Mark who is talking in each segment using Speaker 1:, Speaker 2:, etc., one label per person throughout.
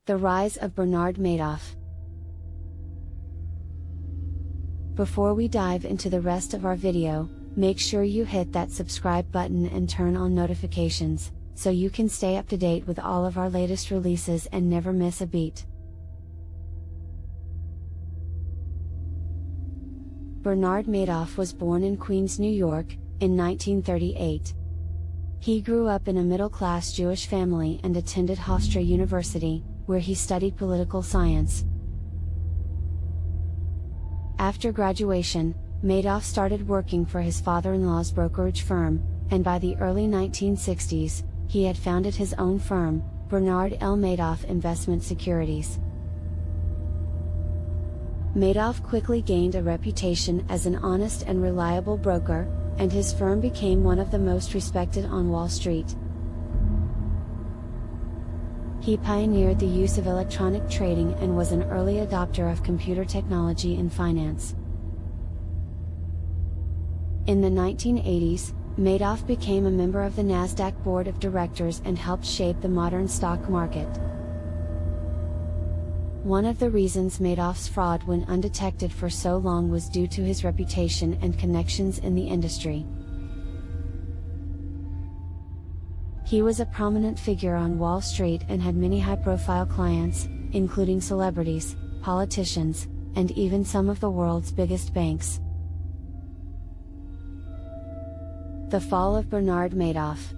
Speaker 1: The rise of Bernard Madoff. Before we dive into the rest of our video, make sure you hit that subscribe button and turn on notifications, so you can stay up to date with all of our latest releases and never miss a beat. Bernard Madoff was born in Queens, New York, in 1938. He grew up in a middle-class Jewish family and attended Hofstra University, where he studied political science. After graduation, Madoff started working for his father-in-law's brokerage firm, and by the early 1960s, he had founded his own firm, Bernard L. Madoff Investment Securities. Madoff quickly gained a reputation as an honest and reliable broker, and his firm became one of the most respected on Wall Street. He pioneered the use of electronic trading and was an early adopter of computer technology in finance. In the 1980s, Madoff became a member of the Nasdaq board of directors and helped shape the modern stock market. One of the reasons Madoff's fraud went undetected for so long was due to his reputation and connections in the industry. He was a prominent figure on Wall Street and had many high-profile clients, including celebrities, politicians, and even some of the world's biggest banks. The fall of Bernard Madoff.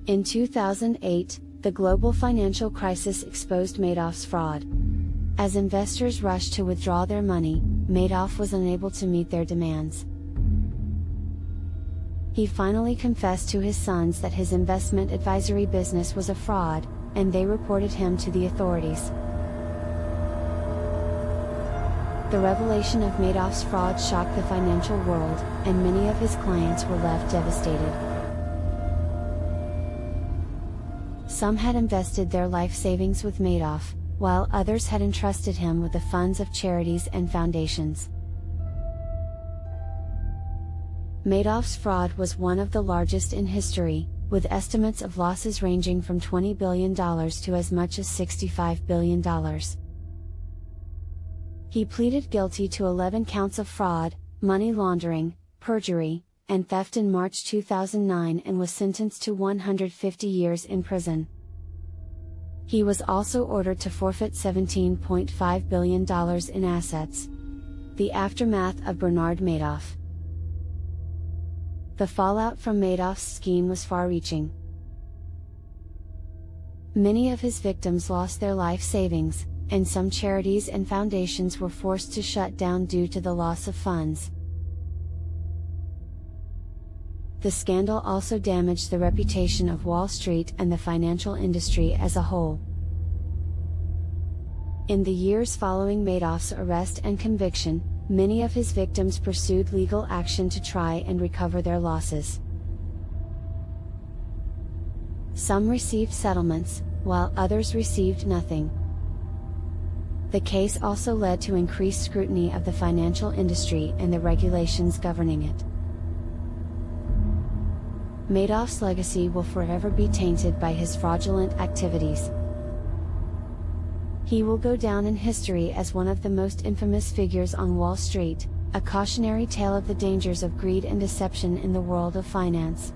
Speaker 1: In 2008, the global financial crisis exposed Madoff's fraud. As investors rushed to withdraw their money, Madoff was unable to meet their demands. He finally confessed to his sons that his investment advisory business was a fraud, and they reported him to the authorities. The revelation of Madoff's fraud shocked the financial world, and many of his clients were left devastated. Some had invested their life savings with Madoff, while others had entrusted him with the funds of charities and foundations. Madoff's fraud was one of the largest in history, with estimates of losses ranging from $20 billion to as much as $65 billion. He pleaded guilty to 11 counts of fraud, money laundering, perjury, and theft in March 2009 and was sentenced to 150 years in prison. He was also ordered to forfeit $17.5 billion in assets. The aftermath of Bernard Madoff. The fallout from Madoff's scheme was far-reaching. Many of his victims lost their life savings, and some charities and foundations were forced to shut down due to the loss of funds. The scandal also damaged the reputation of Wall Street and the financial industry as a whole. In the years following Madoff's arrest and conviction, many of his victims pursued legal action to try and recover their losses. Some received settlements, while others received nothing. The case also led to increased scrutiny of the financial industry and the regulations governing it. Madoff's legacy will forever be tainted by his fraudulent activities. He will go down in history as one of the most infamous figures on Wall Street, a cautionary tale of the dangers of greed and deception in the world of finance.